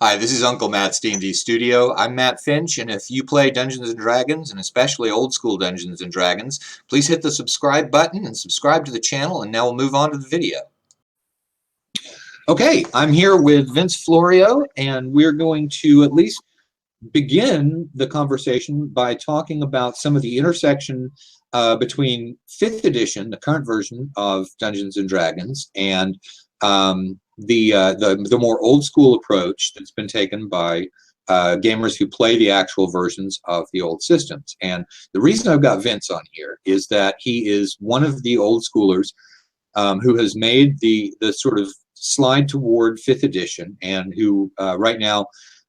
Hi, this is Uncle Matt's D&D Studio. I'm Matt Finch, and if you play Dungeons & Dragons, and especially old school Dungeons & Dragons, please hit the subscribe button and subscribe to the channel, and now we'll move on to the video. Okay, I'm here with Vince Florio, and we're going to at least begin the conversation by talking about some of the intersection between 5th edition, the current version of Dungeons & Dragons, and the more old school approach that's been taken by gamers who play the actual versions of the old systems. And the reason I've got Vince on here is that he is one of the old schoolers who has made the sort of slide toward 5th edition, and who right now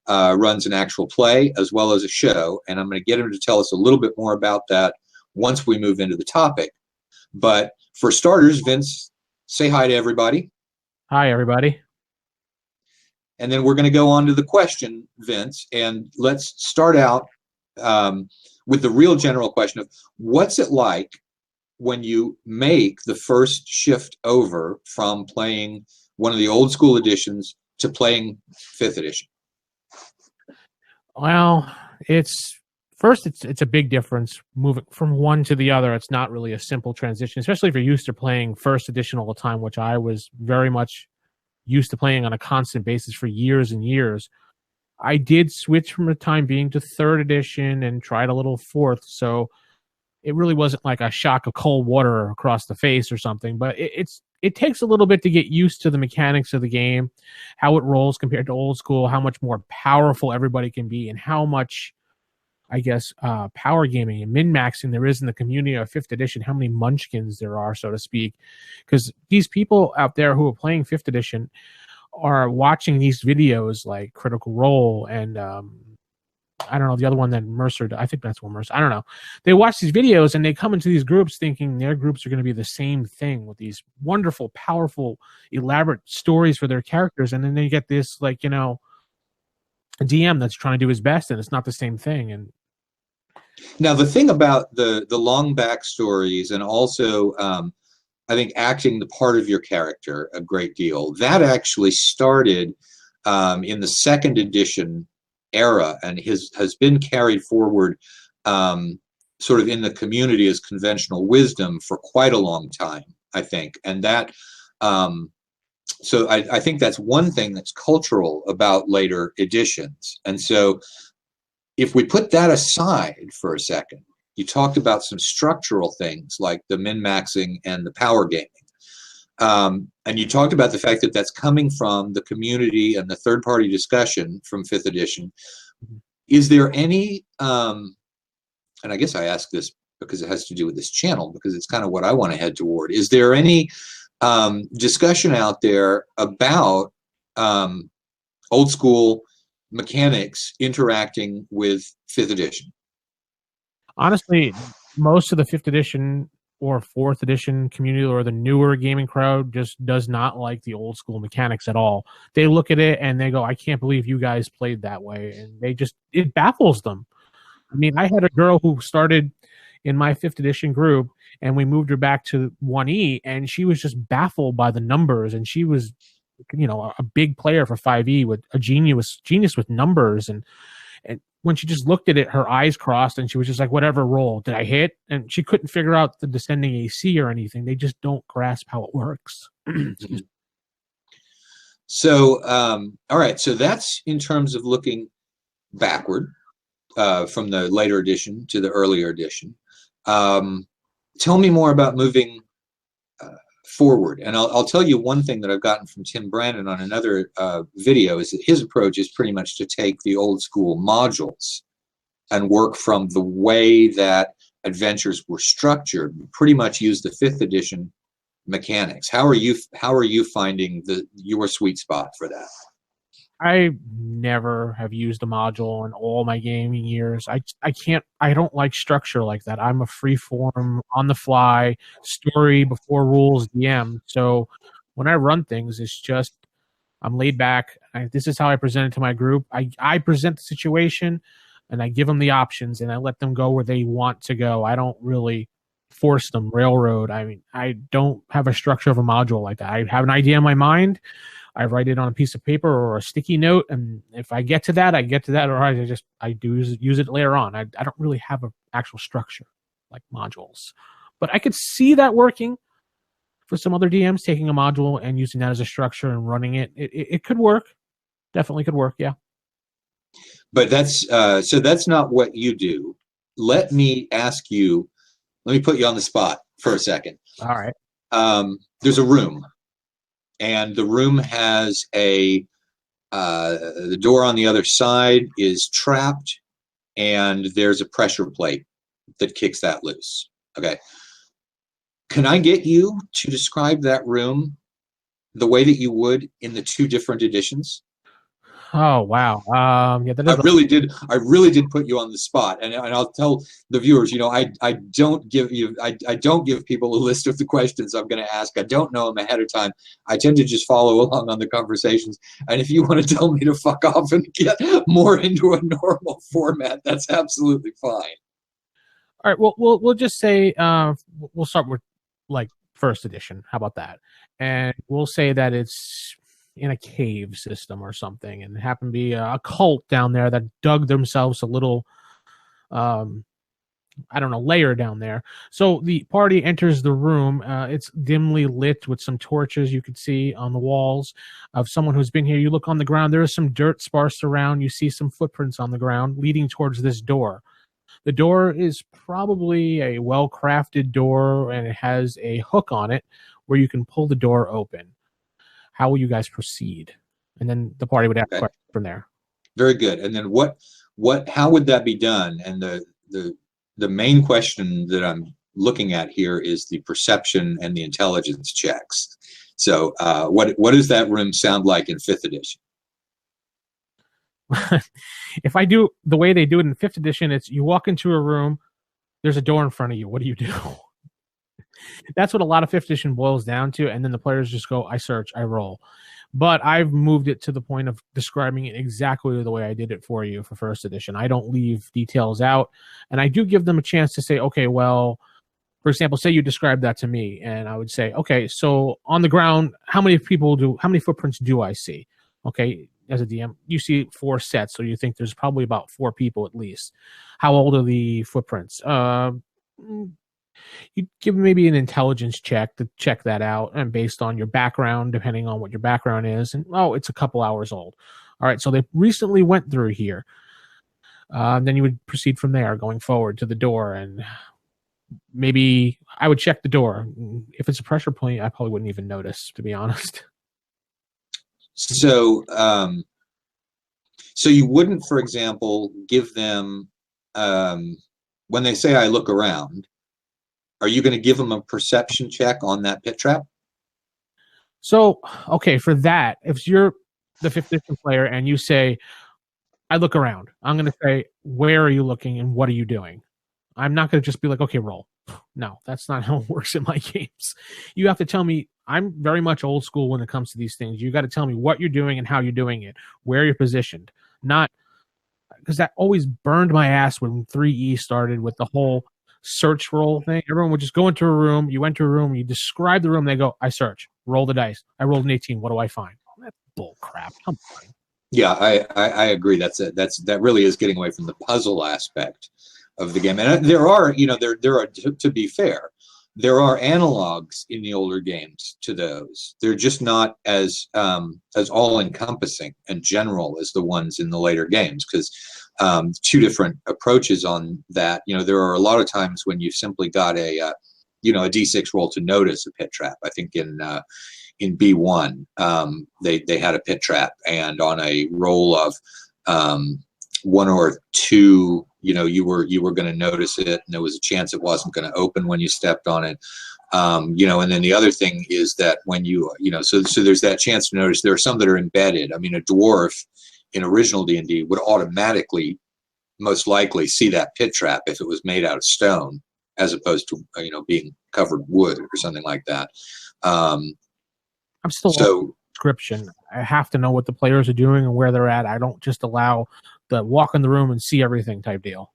runs an actual play as well as a show. And I'm going to get him to tell us a little bit more about that once we move into the topic. But for starters, Vince, say hi to everybody. Hi, everybody. And then we're going to go on to the question, Vince, and let's start out with the real general question of what's it like when you make the first shift over from playing one of the old school editions to playing 5th edition? Well, it's a big difference moving from one to the other. It's not really a simple transition, especially if you're used to playing 1st edition all the time, which I was very much used to playing on a constant basis for years and years. I did switch from the time being to 3rd edition and tried a little 4th, so it really wasn't like a shock of cold water across the face or something, but it takes a little bit to get used to the mechanics of the game, how it rolls compared to old school, how much more powerful everybody can be, and how much, I guess, power gaming and min-maxing there is in the community of 5th edition, how many munchkins there are, so to speak. Because these people out there who are playing 5th edition are watching these videos like Critical Role and I don't know, the other one that Mercer, I think that's one Mercer, I don't know. They watch these videos and they come into these groups thinking their groups are going to be the same thing with these wonderful, powerful, elaborate stories for their characters. And then they get this, like, you know, a DM that's trying to do his best, and it's not the same thing. And now the thing about the long backstories, and also I think acting the part of your character a great deal, that actually started in the 2nd edition era, and has been carried forward sort of in the community as conventional wisdom for quite a long time, I think. And that so I think that's one thing that's cultural about later editions. And so if we put that aside for a second, you talked about some structural things like the min-maxing and the power gaming. And you talked about the fact that that's coming from the community and the third-party discussion from 5th edition. Is there any, and I guess I ask this because it has to do with this channel, because it's kind of what I want to head toward. Is there any discussion out there about old school mechanics interacting with 5th edition? Honestly, most of the 5th edition or 4th edition community, or the newer gaming crowd, just does not like the old school mechanics at all. They look at it and they go, I can't believe you guys played that way. And it baffles them. I mean, I had a girl who started in my 5th edition group, and we moved her back to 1E, and she was just baffled by the numbers. And she was, you know, a big player for 5E, with a genius with numbers. And when she just looked at it, her eyes crossed, and she was just like, whatever, roll. Did I hit? And she couldn't figure out the descending AC or anything. They just don't grasp how it works. So, all right. So that's in terms of looking backward from the later edition to the earlier edition. Tell me more about moving forward. And I'll tell you one thing that I've gotten from Tim Brandon on another video is that his approach is pretty much to take the old school modules and work from the way that adventures were structured, pretty much use the 5th edition mechanics. How are you finding your sweet spot for that? I never have used a module in all my gaming years. I don't like structure like that. I'm a free form, on the fly, story before rules DM. So when I run things, it's just, I'm laid back. This is how I present it to my group. I present the situation, and I give them the options, and I let them go where they want to go. I don't really force them, railroad. I mean, I don't have a structure of a module like that. I have an idea in my mind. I write it on a piece of paper or a sticky note, and if I get to that, I get to that, or I do use it later on. I don't really have an actual structure like modules, but I could see that working for some other DMs, taking a module and using that as a structure and running it. It could work. Definitely could work, yeah. But that's so that's not what you do. Let me ask you, let me put you on the spot for a second. All right. There's a room, and the room has the door on the other side is trapped, and there's a pressure plate that kicks that loose. Okay. Can I get you to describe that room the way that you would in the 2 different editions? Oh wow. Yeah, that is I really did put you on the spot, and I'll tell the viewers, you know, I don't give people a list of the questions I'm going to ask. I don't know them ahead of time. I tend to just follow along on the conversations, and if you want to tell me to fuck off and get more into a normal format, that's absolutely fine. All right. Well, we'll just say we'll start with like first edition. How about that? And we'll say that it's in a cave system or something, and it happened to be a cult down there that dug themselves a little, I don't know, layer down there. So the party enters the room. It's dimly lit with some torches you could see on the walls of someone who's been here. You look on the ground. There is some dirt sparse around. You see some footprints on the ground leading towards this door. The door is probably a well-crafted door, and it has a hook on it where you can pull the door open. How will you guys proceed? And then the party would ask questions from there. Very good. And then how would that be done? And the main question that I'm looking at here is the perception and the intelligence checks. So what does that room sound like in 5th edition? If I do the way they do it in 5th edition, it's you walk into a room, there's a door in front of you. What do you do? That's what a lot of 5th edition boils down to, and then the players just go, I search, I roll. But I've moved it to the point of describing it exactly the way I did it for you for 1st edition. I don't leave details out, and I do give them a chance to say, okay, well, for example, say you described that to me, and I would say, okay, so on the ground, how many footprints do I see? Okay, as a DM, you see 4 sets, so you think there's probably about 4 people at least. How old are the footprints? You give maybe an intelligence check to check that out, and based on your background, depending on what your background is, and it's a couple hours old. All right, so they recently went through here. Then you would proceed from there, going forward to the door, and maybe I would check the door. If it's a pressure point, I probably wouldn't even notice, to be honest. So, so you wouldn't, for example, give them when they say I look around. Are you going to give them a perception check on that pit trap? So, okay, for that, if you're the 5th edition player and you say, I look around, I'm going to say, where are you looking and what are you doing? I'm not going to just be like, okay, roll. No, that's not how it works in my games. You have to tell me. I'm very much old school when it comes to these things. You got to tell me what you're doing and how you're doing it, where you're positioned. Not because that always burned my ass when 3E started with the whole search roll thing. Everyone would just go into a room. You enter a room. You describe the room. They go, I search. Roll the dice. I rolled an 18. What do I find? That's bull crap. Come on. Yeah, I agree. That really is getting away from the puzzle aspect of the game. And there are, there are, to be fair, there are analogs in the older games to those. They're just not as all-encompassing and general as the ones in the later games, because 2 different approaches on that. There are a lot of times when you simply got a D6 roll to notice a pit trap. I think in B1 they had a pit trap, and on a roll of 1 or 2, you were going to notice it, and there was a chance it wasn't going to open when you stepped on it. And then the other thing is that when so there's that chance to notice. There are some that are embedded. I mean, a dwarf in original D&D would automatically, most likely, see that pit trap if it was made out of stone, as opposed to being covered wood or something like that. I'm still description. I have to know what the players are doing and where they're at. I don't just allow the walk in the room and see everything type deal.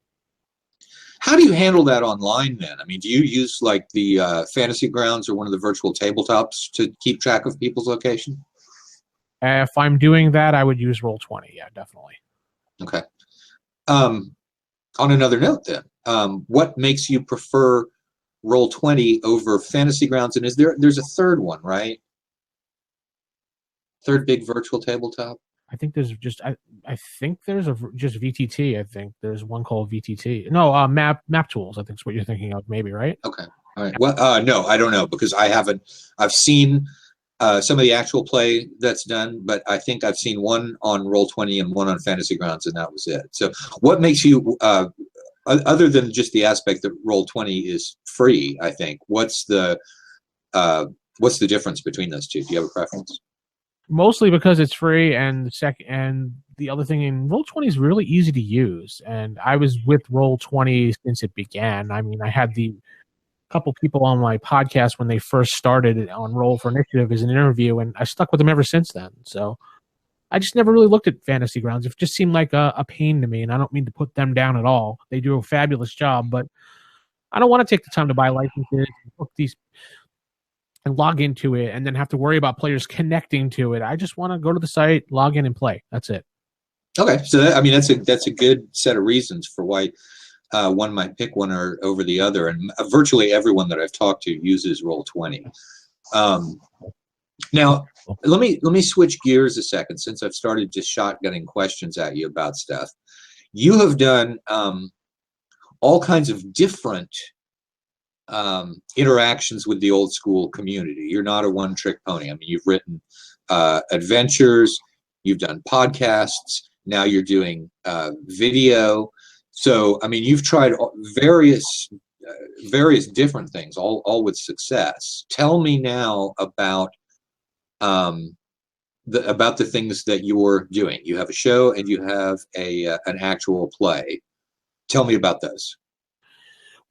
How do you handle that online then? I mean, do you use like the Fantasy Grounds or one of the virtual tabletops to keep track of people's location? If I'm doing that, I would use Roll20. Yeah, definitely. Okay. On another note, then, what makes you prefer Roll20 over Fantasy Grounds? And there's a third one, right? Third big virtual tabletop. I think there's just I think there's just VTT. I think there's one called VTT. No, Map Tools. I think is what you're thinking of, maybe, right? Okay. All right. Well, no, I don't know because I haven't. I've seen some of the actual play that's done, but I think I've seen one on Roll20 and one on Fantasy Grounds, and that was it. So, what makes you, other than just the aspect that Roll20 is free? I think what's the difference between those two? Do you have a preference? Mostly because it's free, and the other thing, in Roll20 is really easy to use. And I was with Roll20 since it began. I mean, I had the couple people on my podcast when they first started on Roll for Initiative as an interview, and I stuck with them ever since then. So I just never really looked at Fantasy Grounds. It just seemed like a pain to me, and I don't mean to put them down at all. They do a fabulous job, but I don't want to take the time to buy licenses and book these and log into it and then have to worry about players connecting to it. I just want to go to the site, log in, and play. That's it. Okay, so that's a good set of reasons for why one might pick one over the other, and virtually everyone that I've talked to uses Roll20. Now, let me switch gears a second since I've started just shotgunning questions at you about stuff. You have done all kinds of different interactions with the old school community. You're not a one-trick pony. I mean, you've written adventures, you've done podcasts, now you're doing video. So, I mean, you've tried various different things, all with success. Tell me now about the things that you're doing. You have a show and you have an actual play. Tell me about those.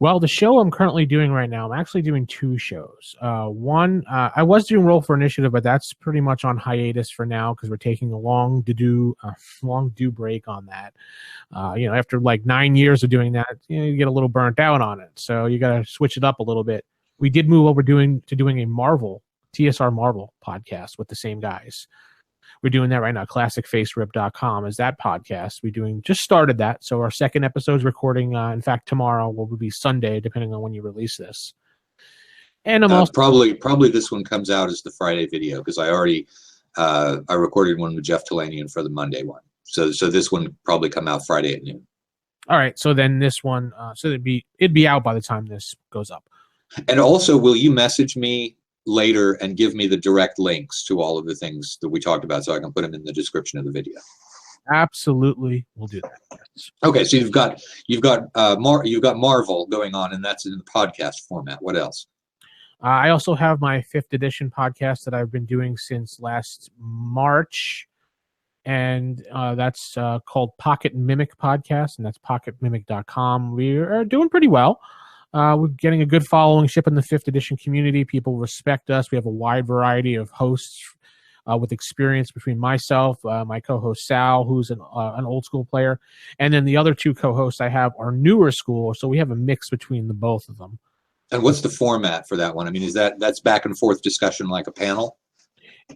Well, the show I'm currently doing right now, I'm actually doing two shows. One, I was doing Roll for Initiative, but that's pretty much on hiatus for now because we're taking a long due break on that. After like 9 years of doing that, you get a little burnt out on it. So you got to switch it up a little bit. We did move over to doing a TSR Marvel podcast with the same guys. We're doing that right now. ClassicFaceRip.com is that podcast. Just started that. So our second episode is recording, in fact, tomorrow will be Sunday, depending on when you release this. And I'm also probably this one comes out as the Friday video because I already I recorded one with Jeff Talanian for the Monday one. So this one probably come out Friday at noon. All right. So then this one, it'd be out by the time this goes up. And also, will you message me later and give me the direct links to all of the things that we talked about so I can put them in the description of the video? Absolutely, we'll do that. Yes. Okay, so you've got Marvel going on, and that's in the podcast format. What else? I also have my 5th edition podcast that I've been doing since last March, and that's called Pocket Mimic Podcast, and that's pocketmimic.com. We are doing pretty well. We're getting a good following-ship in the 5th edition community. People respect us. We have a wide variety of hosts with experience between myself, my co-host Sal, who's an old school player, and then the other two co-hosts I have are newer school, so we have a mix between the both of them. And what's the format for that one? I mean, that's back and forth discussion like a panel?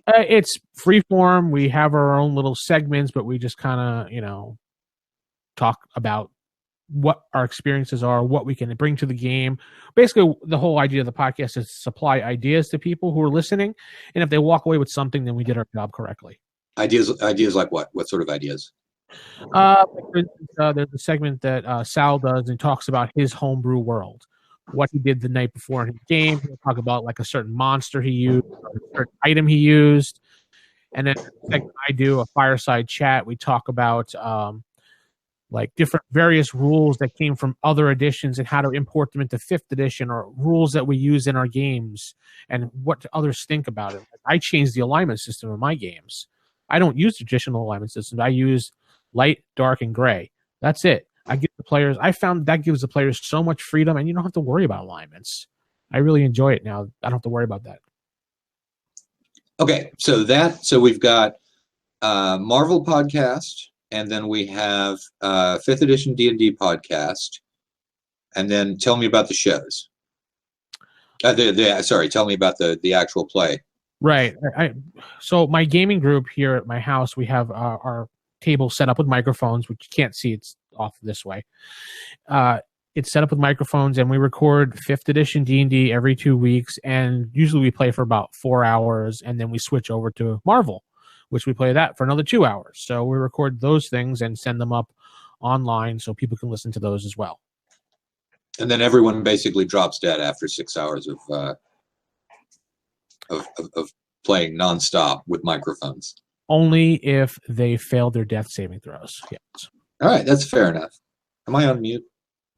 It's free-form. We have our own little segments, but we just kind of, talk about what our experiences are, what we can bring to the game. Basically, the whole idea of the podcast is to supply ideas to people who are listening, and if they walk away with something, then we did our job correctly. Ideas like what? What sort of ideas? There's a segment that Sal does and talks about his homebrew world, what he did the night before in his game. He'll talk about like a certain monster he used, or a certain item he used, and then the segment I do, a fireside chat, we talk about like different various rules that came from other editions and how to import them into 5th edition, or rules that we use in our games and what others think about it. I changed the alignment system in my games. I don't use traditional alignment systems. I use light, dark, and gray. That's it. I found that gives the players so much freedom, and you don't have to worry about alignments. I really enjoy it now. I don't have to worry about that. Okay, so we've got Marvel podcast, and then we have 5th edition D&D podcast, and then tell me about the shows. Tell me about the actual play. Right. So my gaming group here at my house, we have our table set up with microphones, which you can't see. It's off this way. It's set up with microphones, and we record 5th edition D&D every 2 weeks, and usually we play for about 4 hours, and then we switch over to Marvel, which we play that for another 2 hours. So we record those things and send them up online so people can listen to those as well. And then everyone basically drops dead after 6 hours of playing nonstop with microphones. Only if they fail their death saving throws. Yes. All right, that's fair enough. Am I on mute?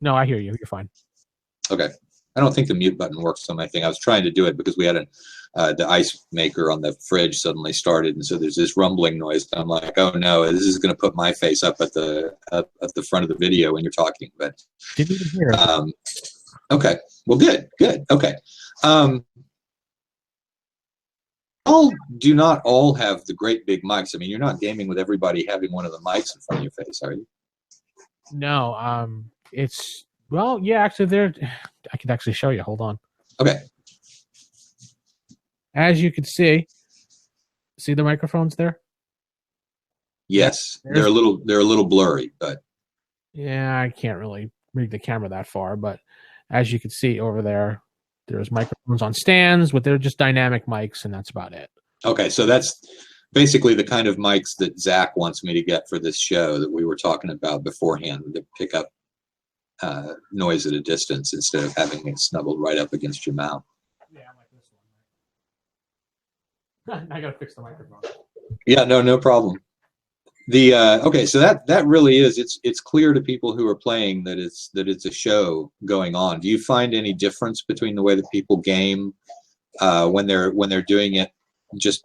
No, I hear you. You're fine. Okay. I don't think the mute button works on my thing. I was trying to do it because we had the ice maker on the fridge suddenly started, and so there's this rumbling noise. And I'm like, oh no, this is going to put my face up at the front of the video when you're talking. But didn't even hear it. Okay. Well, good. Okay. Do not all have the great big mics. I mean, you're not gaming with everybody having one of the mics in front of your face, are you? No. It's actually there. I could actually show you. Hold on. Okay. As you can see the microphones there? Yes. They're a little blurry, but yeah, I can't really read the camera that far, but as you can see over there, there's microphones on stands, but they're just dynamic mics, and that's about it. Okay, so that's basically the kind of mics that Zach wants me to get for this show that we were talking about beforehand, to pick up noise at a distance instead of having it snuggled right up against your mouth. Yeah, I like this one. I gotta fix the microphone. Yeah, no problem. Okay, so that really is, it's clear to people who are playing that it's a show going on. Do you find any difference between the way that people game when they're doing it just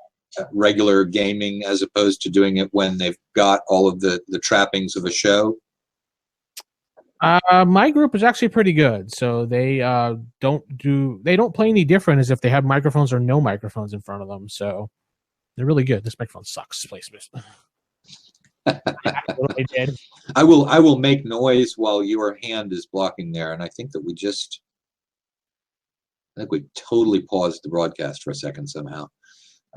regular gaming as opposed to doing it when they've got all of the trappings of a show? My group is actually pretty good, so they don't play any different as if they have microphones or no microphones in front of them. So they're really good. This microphone sucks. Please. I will make noise while your hand is blocking there, and I think we totally paused the broadcast for a second somehow.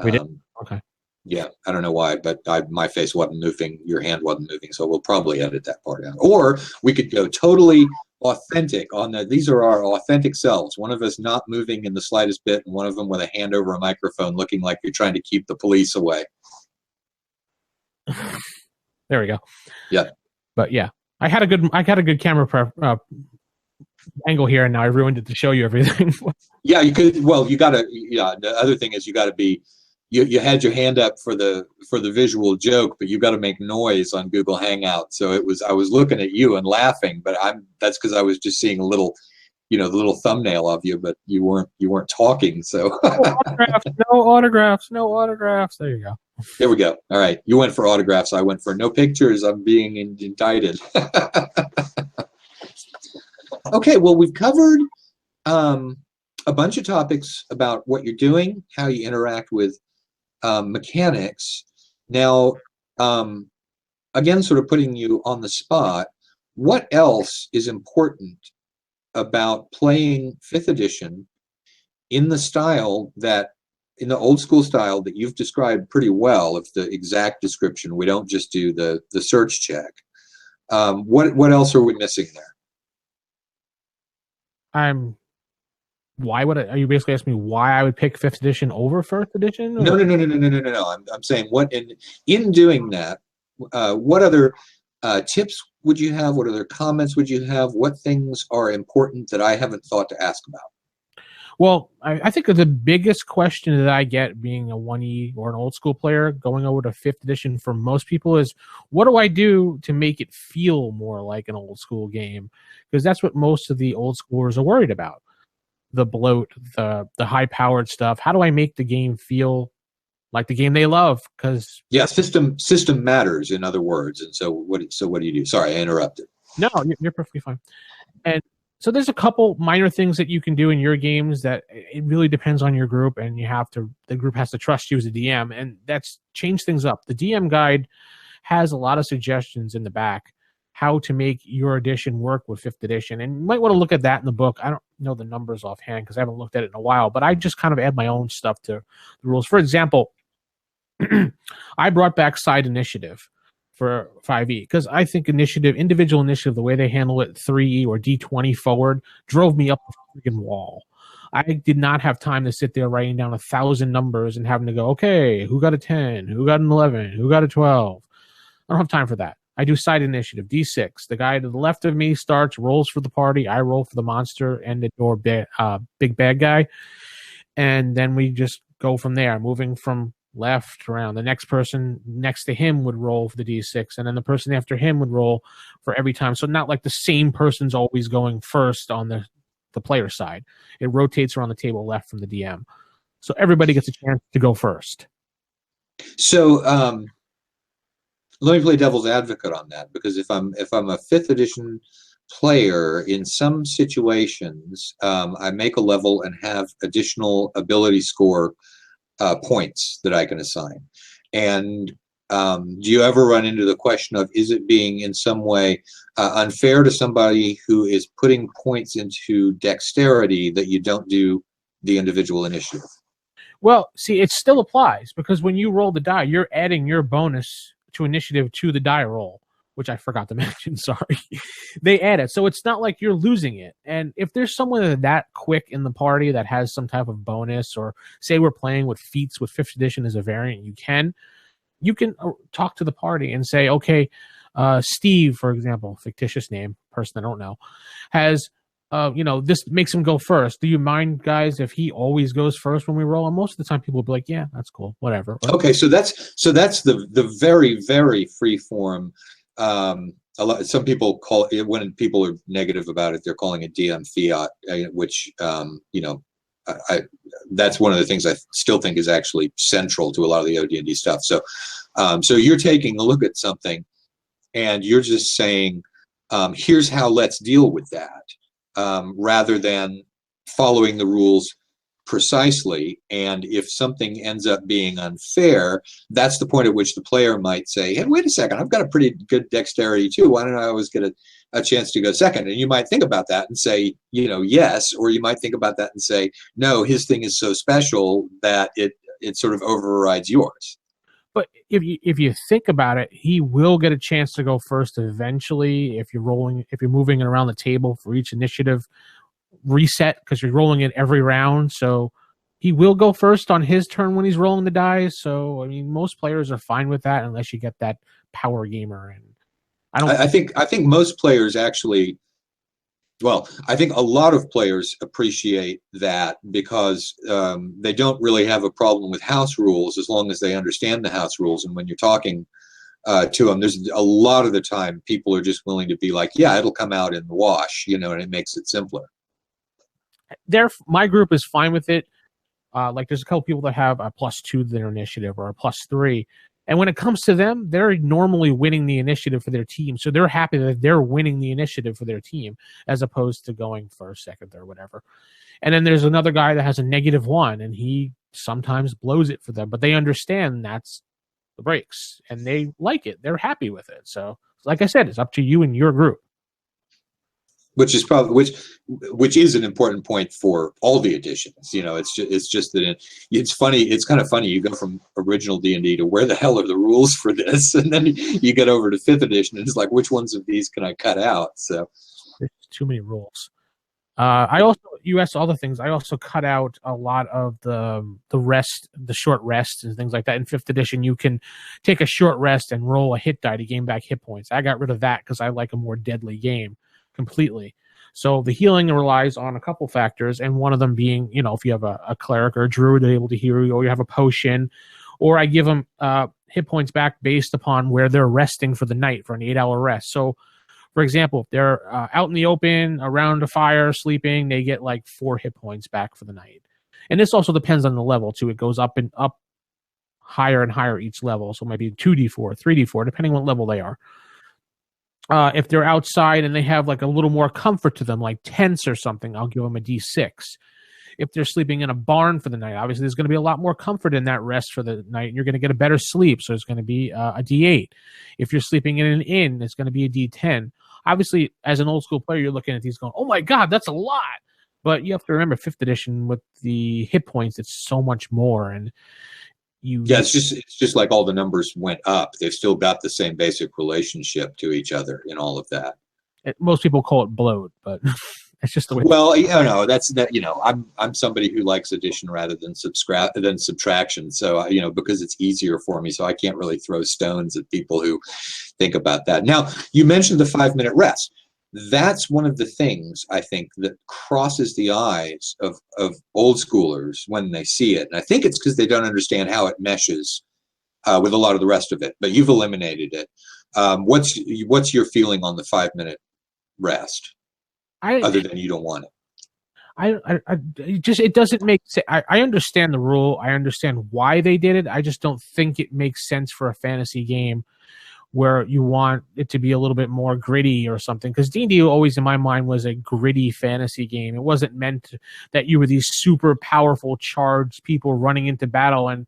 We did? Okay. Yeah, I don't know why, but my face wasn't moving, your hand wasn't moving, so we'll probably edit that part out. Or we could go totally authentic these are our authentic selves. One of us not moving in the slightest bit, and one of them with a hand over a microphone looking like you're trying to keep the police away. There we go. Yeah. But yeah, I had a good camera angle here, and now I ruined it to show you everything. Yeah, you could. Well, you gotta. Yeah. The other thing is you gotta be. You had your hand up for the visual joke, but you got to make noise on Google Hangout. So I was looking at you and laughing, but that's because I was just seeing a little, the little thumbnail of you, but you weren't talking. So no autographs. There you go. There we go. All right, you went for autographs. I went for no pictures. I'm being indicted. Okay, well, we've covered a bunch of topics about what you're doing, how you interact with mechanics. Now, again, sort of putting you on the spot, what else is important about playing 5th edition in the old school style that you've described pretty well? If the exact description, we don't just do the search check. What else are we missing there? Are you basically asking me why I would pick 5th edition over 1st edition? Or? No. I'm saying what in doing that, what other tips would you have? What other comments would you have? What things are important that I haven't thought to ask about? Well, I think the biggest question that I get being a 1E or an old school player going over to 5th edition for most people is, what do I do to make it feel more like an old school game? Because that's what most of the old schoolers are worried about. The bloat, the high-powered stuff. How do I make the game feel like the game they love? Because system matters, in other words. And so what do you do? Sorry, I interrupted. No, you're perfectly fine. And so there's a couple minor things that you can do in your games that it really depends on your group, and the group has to trust you as a DM, and that's change things up. The DM guide has a lot of suggestions in the back how to make your edition work with 5th edition, and you might want to look at that in the book. know the numbers offhand because I haven't looked at it in a while, but I just kind of add my own stuff to the rules. For example, I brought back side initiative for 5e because I think individual initiative, the way they handle it, 3e or D20 forward, drove me up the freaking wall. I did not have time to sit there writing down 1,000 numbers and having to go, okay, who got a 10? Who got an 11? Who got a 12? I don't have time for that. I do side initiative, D6. The guy to the left of me starts, rolls for the party. I roll for the monster and or big bad guy. And then we just go from there, moving from left around. The next person next to him would roll for the D6, and then the person after him would roll for every time. So not like the same person's always going first on the player side. It rotates around the table left from the DM. So everybody gets a chance to go first. So let me play devil's advocate on that, because if I'm a 5th edition player, in some situations, I make a level and have additional ability score points that I can assign. And do you ever run into the question of, is it being in some way unfair to somebody who is putting points into dexterity that you don't do the individual initiative? Well, see, it still applies, because when you roll the die, you're adding your bonus to initiative to the die roll, which I forgot to mention, sorry. They add it. So it's not like you're losing it. And if there's someone that quick in the party that has some type of bonus, or say we're playing with feats with 5th edition as a variant, you can talk to the party and say, okay, Steve, for example, fictitious name, person I don't know, has, this makes him go first. Do you mind, guys, if he always goes first when we roll? And most of the time people will be like, yeah, that's cool, whatever. Okay, so that's the very, very free form. Some people call it, when people are negative about it, they're calling it DM Fiat, which that's one of the things I still think is actually central to a lot of the OD&D stuff. So you're taking a look at something and you're just saying, here's how let's deal with that, rather than following the rules precisely. And if something ends up being unfair, that's the point at which the player might say, hey, wait a second, I've got a pretty good dexterity too. Why don't I always get a chance to go second? And you might think about that and say, yes, or you might think about that and say, no, his thing is so special that it sort of overrides yours. But if you think about it, he will get a chance to go first eventually if you're moving it around the table for each initiative reset, because you're rolling it every round. So he will go first on his turn when he's rolling the dice. So I mean, most players are fine with that unless you get that power gamer. And I think most players actually, well, I think a lot of players appreciate that, because they don't really have a problem with house rules as long as they understand the house rules. And when you're talking to them, there's a lot of the time people are just willing to be like, yeah, it'll come out in the wash, and it makes it simpler. My group is fine with it. Like there's a couple people that have a +2 to their initiative or a +3. And when it comes to them, they're normally winning the initiative for their team. So they're happy that they're winning the initiative for their team as opposed to going first, second, or whatever. And then there's another guy that has a -1, and he sometimes blows it for them. But they understand that's the breaks, and they like it. They're happy with it. So like I said, it's up to you and your group. Which is probably which is an important point for all the editions. It's just that it's funny. It's kind of funny. You go from original D&D to where the hell are the rules for this, and then you get over to 5th edition, and it's like, which ones of these can I cut out? So there's too many rules. You asked all the things. I also cut out a lot of the short rests and things like that. In 5th edition, you can take a short rest and roll a hit die to gain back hit points. I got rid of that because I like a more deadly game completely. So the healing relies on a couple factors, and one of them being, if you have a cleric or a druid, they're able to heal you, or you have a potion, or I give them hit points back based upon where they're resting for the night for an 8-hour rest. So, for example, if they're out in the open around a fire sleeping, they get like 4 hit points back for the night. And this also depends on the level too. It goes up and up higher and higher each level. So it might be 2d4, 3d4, depending on what level they are. If they're outside and they have like a little more comfort to them, like tents or something, I'll give them a D6. If they're sleeping in a barn for the night, obviously there's going to be a lot more comfort in that rest for the night, and you're going to get a better sleep, so it's going to be a D8. If you're sleeping in an inn, it's going to be a D10. Obviously, as an old school player, you're looking at these going, oh my God, that's a lot. But you have to remember, 5th edition with the hit points, it's so much more, and it's just like all the numbers went up. They've still got the same basic relationship to each other in all of that. Most people call it bloat, but it's just the way. Well, that's that. I'm somebody who likes addition rather than subtraction. So because it's easier for me, so I can't really throw stones at people who think about that. Now, you mentioned the 5-minute rest. That's one of the things I think that crosses the eyes of old schoolers when they see it, and I think it's because they don't understand how it meshes with a lot of the rest of it. But you've eliminated it. What's your feeling on the 5-minute rest? Other than you don't want it. It doesn't make sense. I understand the rule. I understand why they did it. I just don't think it makes sense for a fantasy game where you want it to be a little bit more gritty or something. Because D&D always, in my mind, was a gritty fantasy game. It wasn't meant that you were these super powerful, charged people running into battle. And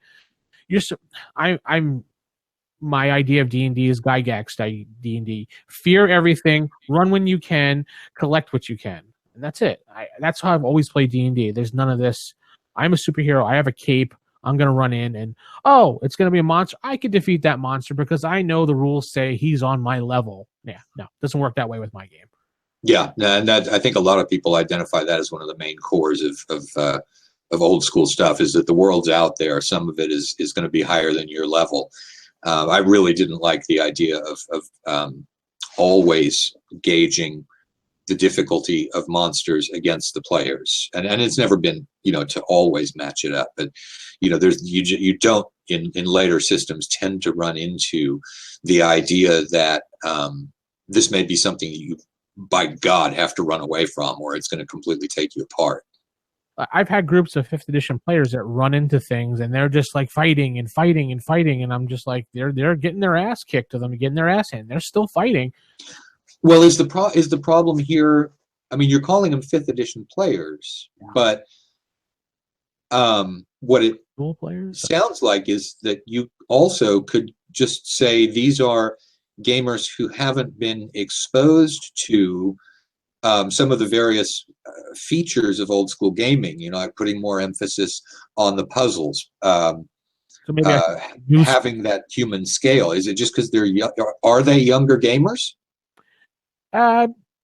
my idea of D&D is Gygax D&D. Fear everything, run when you can, collect what you can. And that's it. That's how I've always played D&D. There's none of this, I'm a superhero, I have a cape, I'm going to run in and, it's going to be a monster. I could defeat that monster because I know the rules say he's on my level. Yeah, no, it doesn't work that way with my game. Yeah, and I think a lot of people identify that as one of the main cores of old school stuff, is that the world's out there. Some of it is going to be higher than your level. I really didn't like the idea of always gauging the difficulty of monsters against the players, and it's never been to always match it up. But you don't in later systems tend to run into the idea that this may be something that you, by God, have to run away from, or it's going to completely take you apart. I've had groups of 5th edition players that run into things and they're just like fighting and fighting and fighting, and I'm just like, they're getting their ass kicked to them, getting their ass in. They're still fighting. Well, is the problem here? I mean, you're calling them 5th edition players, but what it sounds like is that you also could just say these are gamers who haven't been exposed to some of the various features of old school gaming, like putting more emphasis on the puzzles, so maybe having that human scale. Is it just because they're are they younger gamers?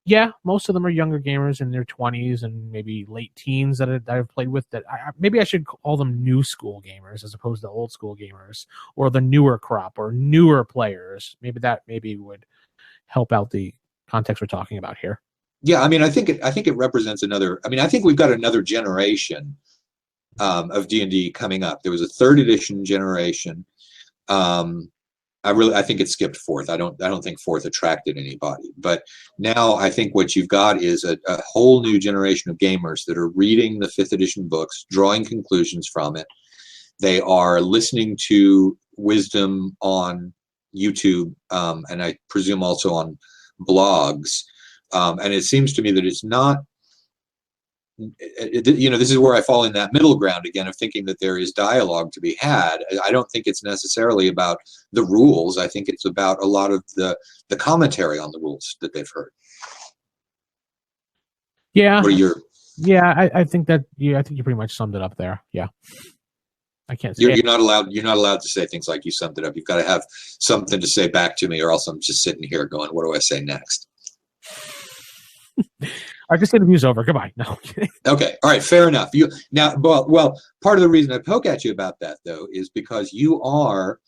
Yeah, most of them are younger gamers in their 20s and maybe late teens that I've played with. That maybe I should call them new school gamers as opposed to old school gamers, or the newer crop or newer players. Maybe would help out the context we're talking about here. Yeah, I mean, I think it represents another. I mean, I think we've got another generation of D&D coming up. There was a 3rd edition generation. I think it skipped 4th. I don't think 4th attracted anybody. But now I think what you've got is a whole new generation of gamers that are reading the 5th edition books, drawing conclusions from it. They are listening to wisdom on YouTube, and I presume also on blogs. And it seems to me that it's not, this is where I fall in that middle ground again of thinking that there is dialogue to be had. I don't think it's necessarily about the rules. I think it's about a lot of the commentary on the rules that they've heard. Yeah. I think that, I think you pretty much summed it up there. Yeah. I can't say you're not allowed to say things like you summed it up. You've got to have something to say back to me, or else I'm just sitting here going, what do I say next? I just interview's over. Goodbye. No. Okay. All right. Fair enough. Well, part of the reason I poke at you about that, though, is because you are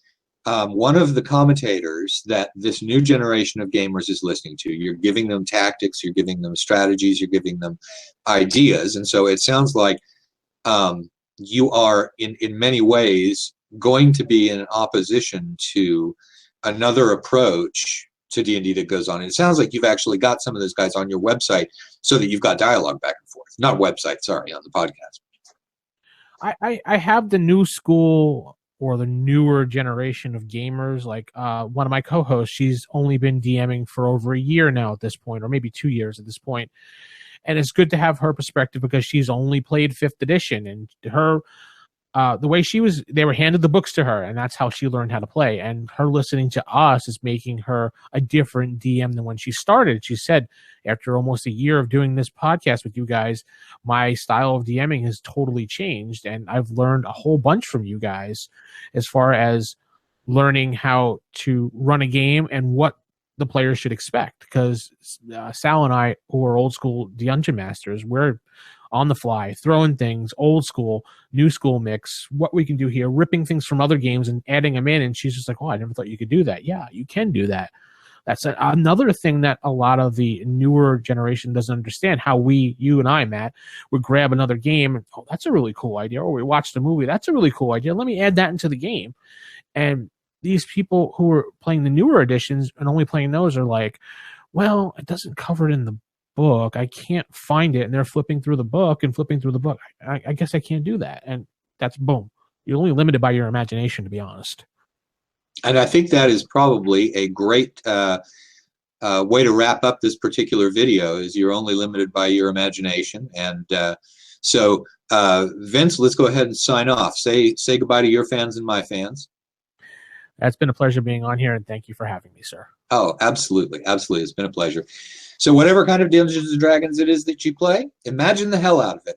one of the commentators that this new generation of gamers is listening to. You're giving them tactics. You're giving them strategies. You're giving them ideas. And so it sounds like you are, in many ways, going to be in opposition to another approach to D&D that goes on. And it sounds like you've actually got some of those guys on your website so that you've got dialogue back and forth. Not website, sorry, on the podcast. I have the new school or the newer generation of gamers. Like one of my co-hosts, she's only been DMing for over a year now at this point, or maybe 2 years at this point. And it's good to have her perspective because she's only played 5th edition, and her the way they were handed the books to her, and that's how she learned how to play. And her listening to us is making her a different DM than when she started. She said, after almost a year of doing this podcast with you guys, my style of DMing has totally changed, and I've learned a whole bunch from you guys as far as learning how to run a game and what the players should expect. Because Sal and I, who are old school dungeon masters, we're on the fly, throwing things, old school, new school mix, what we can do here, ripping things from other games and adding them in. And she's just like, oh, I never thought you could do that. Yeah, you can do that. That's another thing that a lot of the newer generation doesn't understand, how you and I, Matt, would grab another game and, oh, that's a really cool idea. Or we watched a movie, that's a really cool idea. Let me add that into the game. And these people who are playing the newer editions and only playing those are like, well, it doesn't cover it in the book. I can't find it. And they're flipping through the book. I guess I can't do that. And that's boom. You're only limited by your imagination, to be honest. And I think that is probably a great way to wrap up this particular video, is you're only limited by your imagination. And so Vince, let's go ahead and sign off. Say goodbye to your fans and my fans. It's been a pleasure being on here, and thank you for having me, sir. Oh, absolutely. Absolutely. It's been a pleasure. So whatever kind of Dungeons & Dragons it is that you play, imagine the hell out of it.